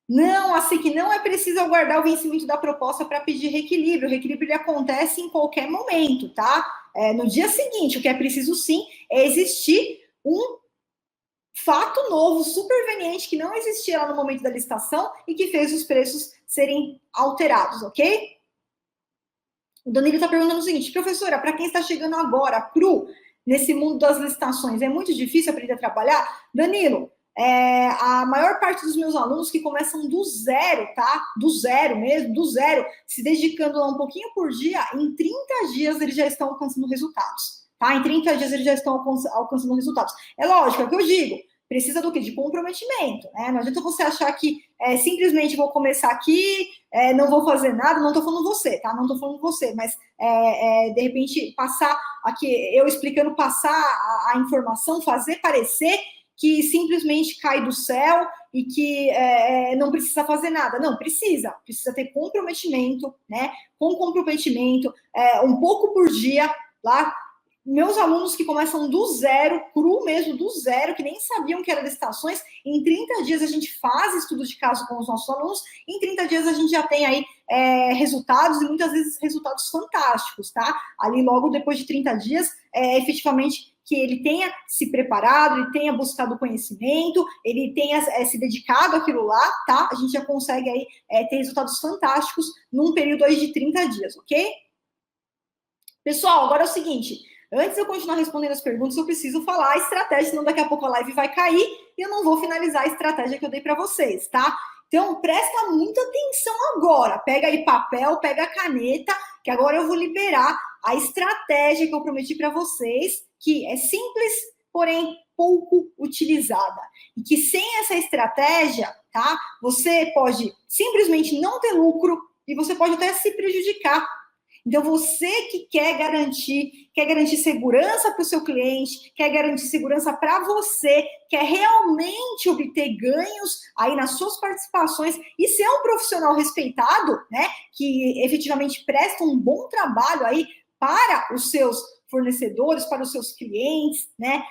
Não, assim que não é preciso aguardar o vencimento da proposta para pedir reequilíbrio. O reequilíbrio ele acontece em qualquer momento, tá? No dia seguinte, o que é preciso sim é existir um fato novo, superveniente, que não existia lá no momento da licitação e que fez os preços serem alterados, ok? O Danilo está perguntando o seguinte, professora, para quem está chegando agora, cru, nesse mundo das licitações, é muito difícil aprender a trabalhar? Danilo, a maior parte dos meus alunos que começam do zero, tá? Do zero mesmo, do zero, se dedicando lá um pouquinho por dia, em 30 dias eles já estão alcançando resultados, tá? Em 30 dias eles já estão alcançando resultados. É lógico, é o que eu digo, precisa do quê? De comprometimento, né? Não adianta você achar que simplesmente vou começar aqui, não vou fazer nada, não estou falando você, tá? Não estou falando você, mas de repente passar aqui, eu explicando, passar a informação, fazer parecer que simplesmente cai do céu e que não precisa fazer nada. Não, precisa ter comprometimento, né? Com comprometimento, um pouco por dia, lá. Meus alunos que começam do zero, cru mesmo, do zero, que nem sabiam que era licitações, em 30 dias a gente faz estudo de caso com os nossos alunos, em 30 dias a gente já tem aí resultados, e muitas vezes resultados fantásticos, tá? Ali logo depois de 30 dias, efetivamente que ele tenha se preparado, ele tenha buscado conhecimento, ele tenha se dedicado àquilo lá, tá? A gente já consegue aí ter resultados fantásticos num período aí de 30 dias, ok? Pessoal, agora é o seguinte, antes de eu continuar respondendo as perguntas, eu preciso falar a estratégia, senão daqui a pouco a live vai cair e eu não vou finalizar a estratégia que eu dei para vocês, tá? Então, presta muita atenção agora. Pega aí papel, pega a caneta, que agora eu vou liberar a estratégia que eu prometi para vocês, que é simples, porém pouco utilizada. E que sem essa estratégia, tá? Você pode simplesmente não ter lucro e você pode até se prejudicar. Então, você que quer garantir segurança para o seu cliente, quer garantir segurança para você, quer realmente obter ganhos aí nas suas participações e ser um profissional respeitado, né? Que efetivamente presta um bom trabalho aí para os seus fornecedores, para os seus clientes, né?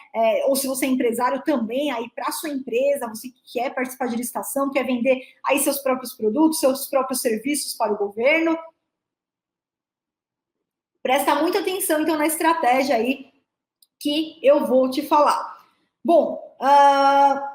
Ou se você é empresário também, aí para a sua empresa, você que quer participar de licitação, quer vender aí seus próprios produtos, seus próprios serviços para o governo. Presta muita atenção, então, na estratégia aí que eu vou te falar. Bom,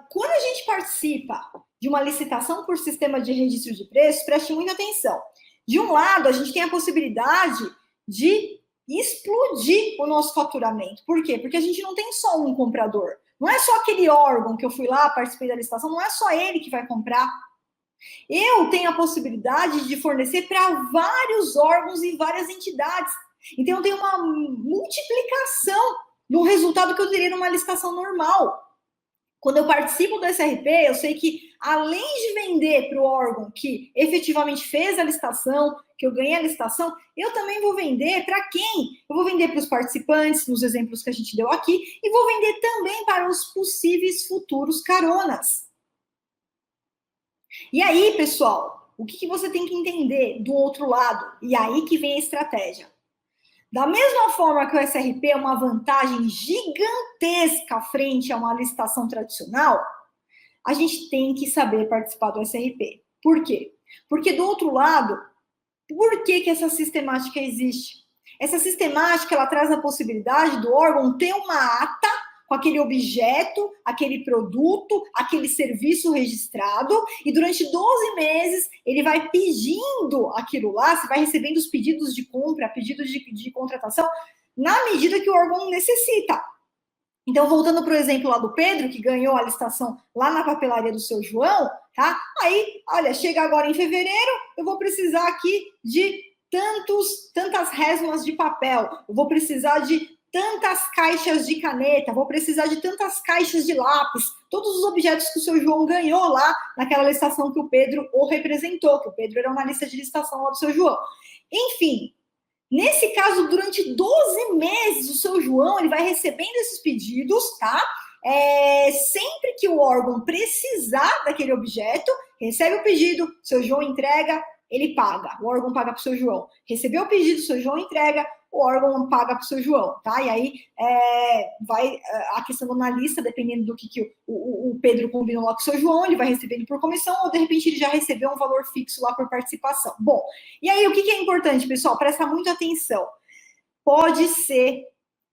quando a gente participa de uma licitação por sistema de registro de preços, preste muita atenção. De um lado, a gente tem a possibilidade de explodir o nosso faturamento. Por quê? Porque a gente não tem só um comprador. Não é só aquele órgão que eu fui lá, participei da licitação, não é só ele que vai comprar. Eu tenho a possibilidade de fornecer para vários órgãos e várias entidades. Então, tem uma multiplicação no resultado que eu teria numa licitação normal. Quando eu participo do SRP, eu sei que, além de vender para o órgão que efetivamente fez a licitação, que eu ganhei a licitação, eu também vou vender para quem? Eu vou vender para os participantes, nos exemplos que a gente deu aqui, e vou vender também para os possíveis futuros caronas. E aí, pessoal, o que você tem que entender do outro lado? E aí que vem a estratégia. Da mesma forma que o SRP é uma vantagem gigantesca frente a uma licitação tradicional, a gente tem que saber participar do SRP. Por quê? Porque do outro lado, por que essa sistemática existe? Essa sistemática, ela traz a possibilidade do órgão ter uma ata com aquele objeto, aquele produto, aquele serviço registrado, e durante 12 meses ele vai pedindo aquilo lá, você vai recebendo os pedidos de compra, pedidos de contratação, na medida que o órgão necessita. Então, voltando para o exemplo lá do Pedro, que ganhou a licitação lá na papelaria do seu João, tá? Aí, olha, chega agora em fevereiro, eu vou precisar aqui de tantas resmas de papel, eu vou precisar de tantas caixas de caneta, vou precisar de tantas caixas de lápis, todos os objetos que o seu João ganhou lá naquela licitação que o Pedro o representou, que o Pedro era uma lista de licitação lá do seu João. Enfim, nesse caso, durante 12 meses, o seu João ele vai recebendo esses pedidos, tá? Sempre que o órgão precisar daquele objeto, recebe o pedido, seu João entrega, ele paga. O órgão paga para o seu João. Recebeu o pedido, seu João entrega, o órgão paga para o seu João, tá? E aí vai a questão do analista, dependendo do que o Pedro combinou lá com o seu João, ele vai recebendo por comissão, ou de repente ele já recebeu um valor fixo lá por participação. Bom, e aí o que é importante, pessoal? Presta muita atenção. Pode ser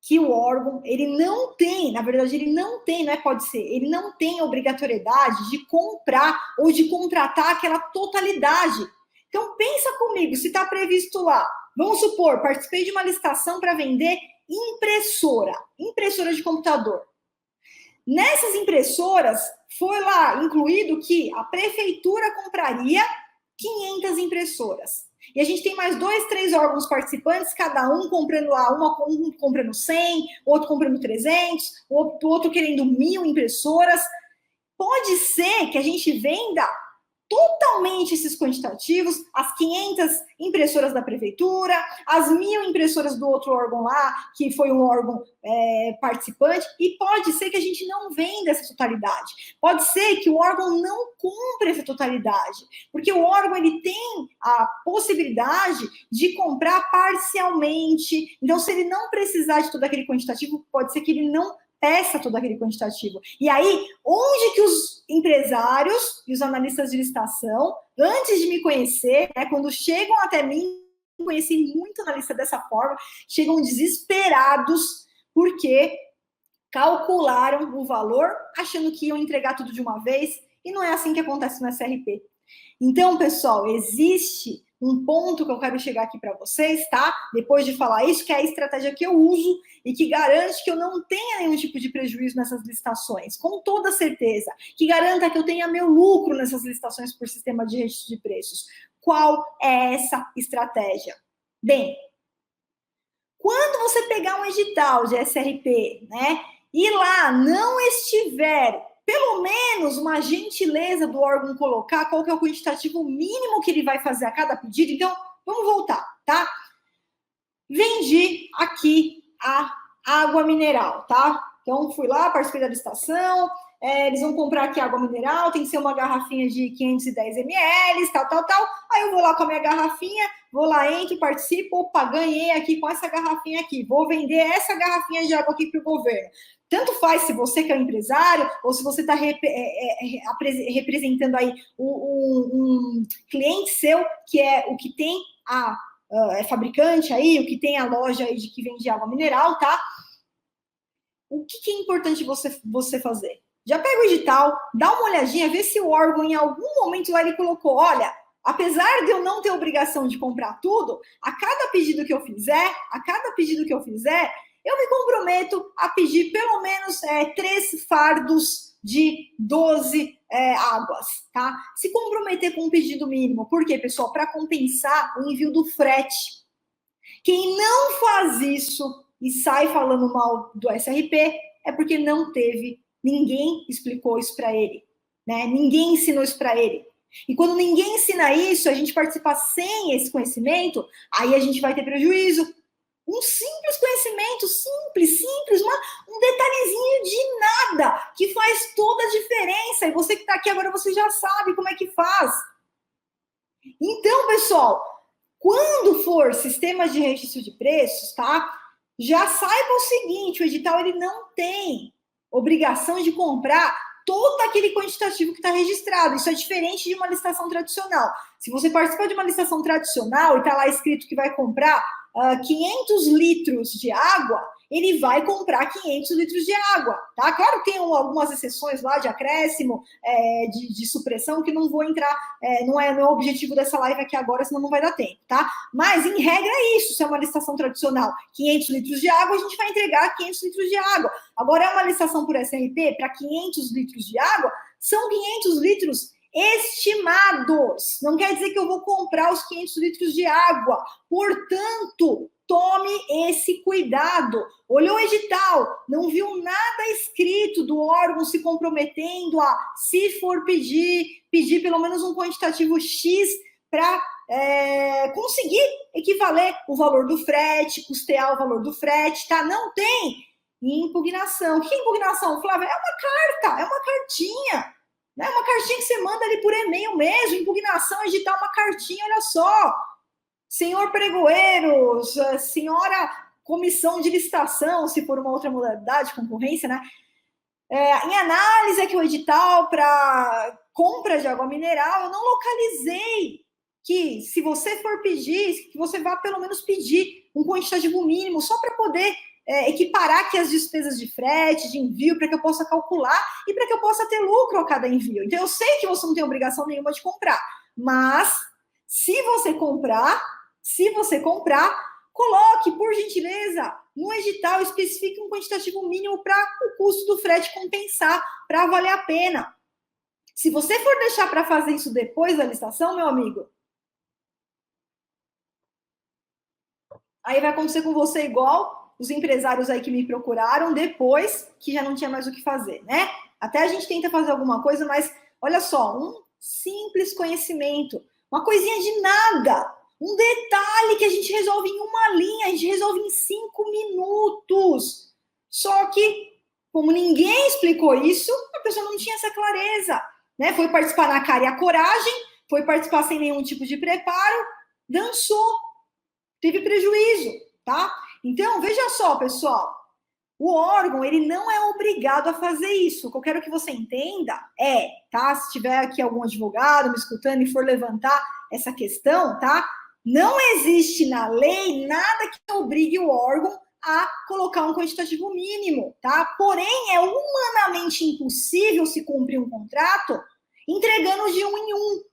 que o órgão, ele não tem, na verdade, ele não tem, não é pode ser, ele não tem obrigatoriedade de comprar ou de contratar aquela totalidade. Então, pensa comigo, se está previsto lá, vamos supor, participei de uma licitação para vender impressora de computador. Nessas impressoras, foi lá incluído que a prefeitura compraria 500 impressoras. E a gente tem mais 2, 3 órgãos participantes, cada um comprando lá, um comprando 100, outro comprando 300, outro querendo 1.000 impressoras. Pode ser que a gente venda totalmente esses quantitativos, as 500 impressoras da prefeitura, as 1.000 impressoras do outro órgão lá, que foi um órgão participante, e pode ser que a gente não venda essa totalidade. Pode ser que o órgão não compre essa totalidade, porque o órgão ele tem a possibilidade de comprar parcialmente. Então, se ele não precisar de todo aquele quantitativo, pode ser que ele não peça todo aquele quantitativo. E aí, onde que os empresários e os analistas de licitação, antes de me conhecer, né, quando chegam até mim, conheci muito analista dessa forma, chegam desesperados porque calcularam o valor, achando que iam entregar tudo de uma vez, e não é assim que acontece no SRP. Então, pessoal, existe um ponto que eu quero chegar aqui para vocês, tá? Depois de falar isso, que é a estratégia que eu uso e que garante que eu não tenha nenhum tipo de prejuízo nessas licitações, com toda certeza. Que garanta que eu tenha meu lucro nessas licitações por sistema de registro de preços. Qual é essa estratégia? Bem, quando você pegar um edital de SRP, né, e lá não estiver pelo menos uma gentileza do órgão colocar qual que é o quantitativo mínimo que ele vai fazer a cada pedido. Então, vamos voltar, tá? Vendi aqui a água mineral, tá? Então, fui lá, participei da licitação, eles vão comprar aqui água mineral, tem que ser uma garrafinha de 510 ml, tal. Aí eu vou lá com a minha garrafinha, vou lá, entro, participo, opa, ganhei aqui com essa garrafinha aqui, vou vender essa garrafinha de água aqui para o governo. Tanto faz se você que é um empresário ou se você está representando aí um cliente seu que é o que tem é fabricante aí, o que tem a loja aí de que vende água mineral, tá? O que é importante você fazer? Já pega o edital, dá uma olhadinha, vê se o órgão em algum momento lá ele colocou, olha, apesar de eu não ter obrigação de comprar tudo, a cada pedido que eu fizer, eu me comprometo a pedir pelo menos 3 fardos de 12 águas, tá? Se comprometer com um pedido mínimo. Por quê, pessoal? Para compensar o envio do frete. Quem não faz isso e sai falando mal do SRP é porque não teve Ninguém explicou isso para ele, né? Ninguém ensinou isso para ele. E quando ninguém ensina isso, a gente participa sem esse conhecimento, aí a gente vai ter prejuízo. Um simples conhecimento, simples, um detalhezinho de nada, que faz toda a diferença. E você que está aqui agora, você já sabe como é que faz. Então, pessoal, quando for sistemas de registro de preços, tá? Já saiba o seguinte, o edital ele não tem obrigação de comprar todo aquele quantitativo que está registrado. Isso é diferente de uma licitação tradicional. Se você participa de uma licitação tradicional e está lá escrito que vai comprar 500 litros de água, ele vai comprar 500 litros de água, tá? Claro que tem algumas exceções lá de acréscimo, de supressão, que não vou entrar, não é o objetivo dessa live aqui agora, senão não vai dar tempo, tá? Mas, em regra, é isso. Se é uma licitação tradicional, 500 litros de água, a gente vai entregar 500 litros de água. Agora, é uma licitação por SRP, para 500 litros de água, são 500 litros estimados. Não quer dizer que eu vou comprar os 500 litros de água. Portanto, tome esse cuidado. Olhou o edital, não viu nada escrito do órgão se comprometendo a, se for pedir pelo menos um quantitativo X para conseguir equivaler o valor do frete, custear o valor do frete, tá? Não tem impugnação. O que é impugnação, Flávia? É uma carta, é uma cartinha. É uma cartinha que você manda ali por e-mail mesmo. Impugnação é digitar uma cartinha, olha só. Senhor pregoeiros, senhora comissão de licitação, se for uma outra modalidade, concorrência, né? Em análise aqui o edital para compra de água mineral, eu não localizei que, se você for pedir, que você vá pelo menos pedir um quantitativo mínimo, só para poder equiparar aqui as despesas de frete, de envio, para que eu possa calcular e para que eu possa ter lucro a cada envio. Então, eu sei que você não tem obrigação nenhuma de comprar, mas se você comprar, coloque, por gentileza, no edital, especifique um quantitativo mínimo para o custo do frete compensar, para valer a pena. Se você for deixar para fazer isso depois da licitação, meu amigo, aí vai acontecer com você igual os empresários aí que me procuraram depois que já não tinha mais o que fazer, né? Até a gente tenta fazer alguma coisa, mas olha só, um simples conhecimento, uma coisinha de nada, um detalhe que a gente resolve em uma linha, a gente resolve em 5 minutos. Só que, como ninguém explicou isso, a pessoa não tinha essa clareza, né? Foi participar na cara e a coragem, foi participar sem nenhum tipo de preparo, dançou, teve prejuízo, tá? Então, veja só, pessoal, o órgão, ele não é obrigado a fazer isso. O que eu quero que você entenda tá? Se tiver aqui algum advogado me escutando e for levantar essa questão, tá? Não existe na lei nada que obrigue o órgão a colocar um quantitativo mínimo, tá? Porém, é humanamente impossível se cumprir um contrato entregando de 1 em 1.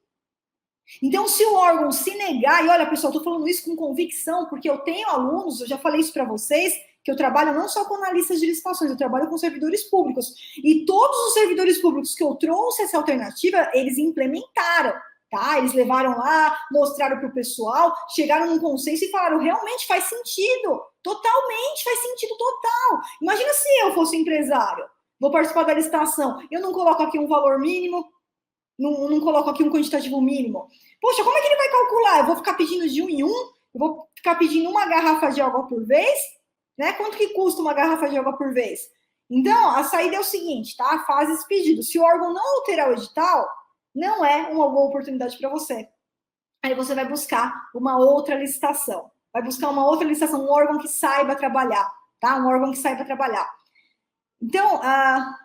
Então, se o órgão se negar, e olha, pessoal, estou falando isso com convicção, porque eu tenho alunos, eu já falei isso para vocês, que eu trabalho não só com analistas de licitações, eu trabalho com servidores públicos. E todos os servidores públicos que eu trouxe essa alternativa, eles implementaram, tá? Eles levaram lá, mostraram para o pessoal, chegaram num consenso e falaram, realmente faz sentido, totalmente, faz sentido total. Imagina se eu fosse empresário, vou participar da licitação, eu não coloco aqui um valor mínimo, não coloco aqui um quantitativo mínimo. Poxa, como é que ele vai calcular? Eu vou ficar pedindo de 1 em 1? Eu vou ficar pedindo uma garrafa de água por vez? Né? Quanto que custa uma garrafa de água por vez? Então, a saída é o seguinte, tá? Faz esse pedido. Se o órgão não alterar o edital, não é uma boa oportunidade para você. Aí você vai buscar uma outra licitação. Vai buscar uma outra licitação, um órgão que saiba trabalhar, tá? Um órgão que saiba trabalhar. Então,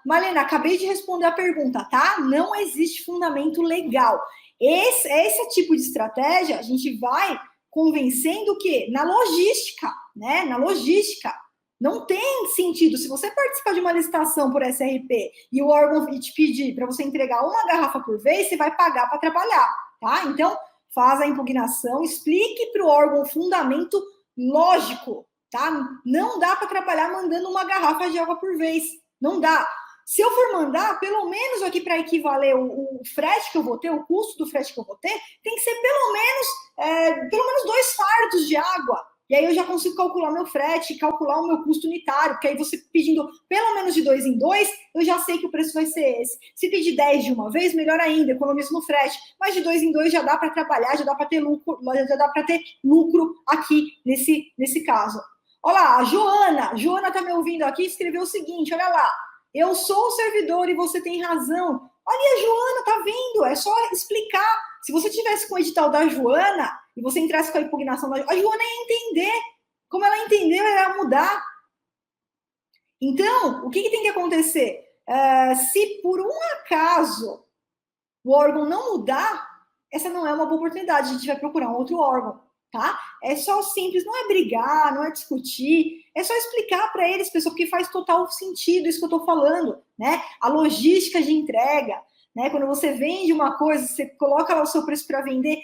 Marlena, acabei de responder a pergunta, tá? Não existe fundamento legal. Esse tipo de estratégia, a gente vai convencendo o quê? Na logística, né? Na logística. Não tem sentido. Se você participar de uma licitação por SRP e o órgão te pedir para você entregar uma garrafa por vez, você vai pagar para trabalhar, tá? Então, faz a impugnação, explique para o órgão o fundamento lógico, tá? Não dá para trabalhar mandando uma garrafa de água por vez. Não dá. Se eu for mandar, pelo menos aqui para equivaler o frete que eu vou ter, o custo do frete que eu vou ter, tem que ser pelo menos 2 fardos de água. E aí eu já consigo calcular meu frete, calcular o meu custo unitário, porque aí você pedindo pelo menos de 2 em 2, eu já sei que o preço vai ser esse. Se pedir 10 de uma vez, melhor ainda, economizo no frete. Mas de 2 em 2 já dá para trabalhar, já dá para ter lucro, já dá para ter lucro aqui nesse caso. Olha lá, a Joana está me ouvindo aqui, escreveu o seguinte, olha lá, eu sou o servidor e você tem razão. Olha a Joana, tá vendo? É só explicar. Se você tivesse com o edital da Joana e você entrasse com a impugnação da Joana, a Joana ia entender. Como ela entendeu, ela ia mudar. Então, o que tem que acontecer? Se por um acaso o órgão não mudar, essa não é uma boa oportunidade. A gente vai procurar um outro órgão, tá? É só simples, não é brigar, não é discutir, é só explicar para eles, pessoal, porque faz total sentido isso que eu estou falando, né? A logística de entrega, né? Quando você vende uma coisa, você coloca lá o seu preço para vender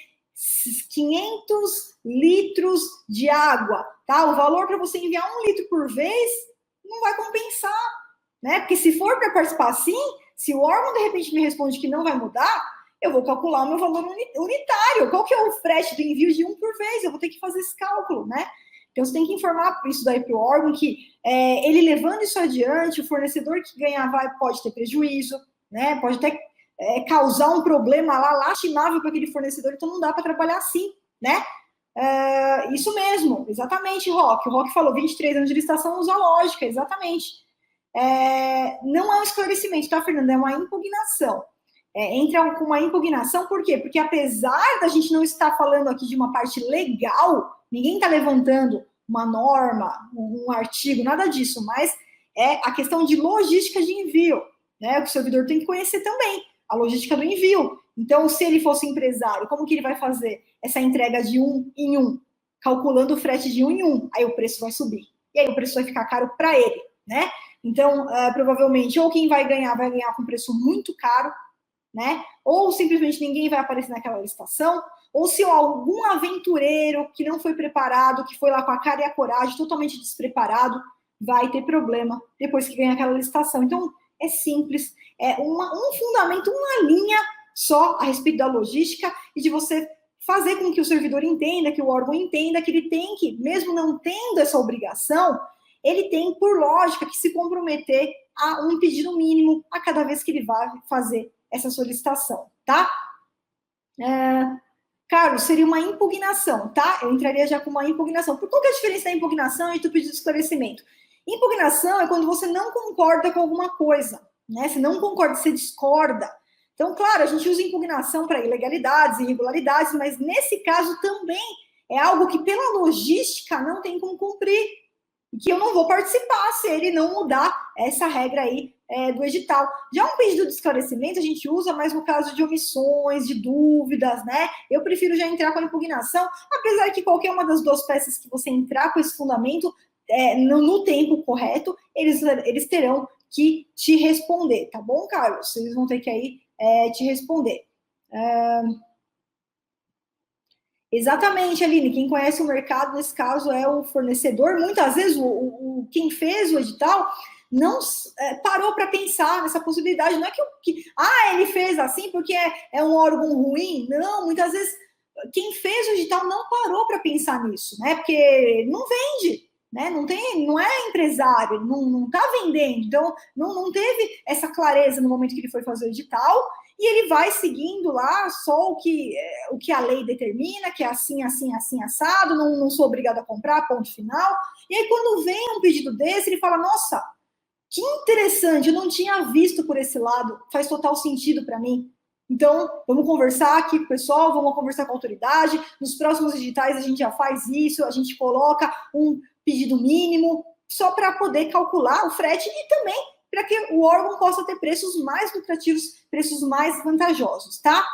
500 litros de água, tá? O valor para você enviar 1 litro por vez não vai compensar, né? Porque se for para participar assim, se o órgão de repente me responde que não vai mudar, eu vou calcular o meu valor unitário. Qual que é o frete do envio de 1 por vez? Eu vou ter que fazer esse cálculo, né? Então, você tem que informar isso daí para o órgão, que ele levando isso adiante, o fornecedor que ganhar pode ter prejuízo, né? Pode até causar um problema lá lastimável para aquele fornecedor, então não dá para trabalhar assim, né? Isso mesmo, exatamente, Roque. O Roque falou 23 anos de licitação, usa lógica, exatamente. Não é um esclarecimento, tá, Fernanda? É uma impugnação. Entra com uma impugnação, por quê? Porque apesar da gente não estar falando aqui de uma parte legal, ninguém está levantando uma norma, um artigo, nada disso, mas é a questão de logística de envio, né? O servidor tem que conhecer também a logística do envio. Então, se ele fosse empresário, como que ele vai fazer essa entrega de 1 em 1? Calculando o frete de 1 em 1, aí o preço vai subir. E aí o preço vai ficar caro para ele, né? Então, provavelmente, ou quem vai ganhar com preço muito caro, né? Ou simplesmente ninguém vai aparecer naquela licitação, ou se algum aventureiro que não foi preparado, que foi lá com a cara e a coragem, totalmente despreparado, vai ter problema depois que ganha aquela licitação. Então, é simples, é um fundamento, uma linha só a respeito da logística e de você fazer com que o servidor entenda, que o órgão entenda que ele tem que, mesmo não tendo essa obrigação, ele tem, por lógica, que se comprometer a um pedido mínimo a cada vez que ele vai fazer essa solicitação, tá? Carlos, seria uma impugnação, tá? Eu entraria já com uma impugnação. Por qual que é a diferença da impugnação e do pedido de esclarecimento? Impugnação é quando você não concorda com alguma coisa, né? Você não concorda, você discorda. Então, claro, a gente usa impugnação para ilegalidades, irregularidades, mas nesse caso também é algo que pela logística não tem como cumprir, e que eu não vou participar se ele não mudar essa regra aí do edital. Já um pedido de esclarecimento a gente usa mais no caso de omissões, de dúvidas, né? Eu prefiro já entrar com a impugnação, apesar que qualquer uma das duas peças que você entrar com esse fundamento no tempo correto, eles terão que te responder, tá bom, Carlos? Eles vão ter que aí te responder. Exatamente, Aline, quem conhece o mercado, nesse caso, é o fornecedor. Muitas vezes, quem fez o edital não parou para pensar nessa possibilidade. Não é que ele fez assim porque é um órgão ruim. Não, muitas vezes, quem fez o edital não parou para pensar nisso, né? Porque não vende, né? Não é empresário, não está vendendo. Então, não teve essa clareza no momento que ele foi fazer o edital. E ele vai seguindo lá só o que a lei determina, que é assim, assim, assim, assado, não sou obrigado a comprar, ponto final. E aí, quando vem um pedido desse, ele fala, nossa, que interessante, eu não tinha visto por esse lado, faz total sentido para mim. Então, vamos conversar aqui com o pessoal, vamos conversar com a autoridade, nos próximos editais a gente já faz isso, a gente coloca um pedido mínimo, só para poder calcular o frete e também para que o órgão possa ter preços mais lucrativos, preços mais vantajosos, tá?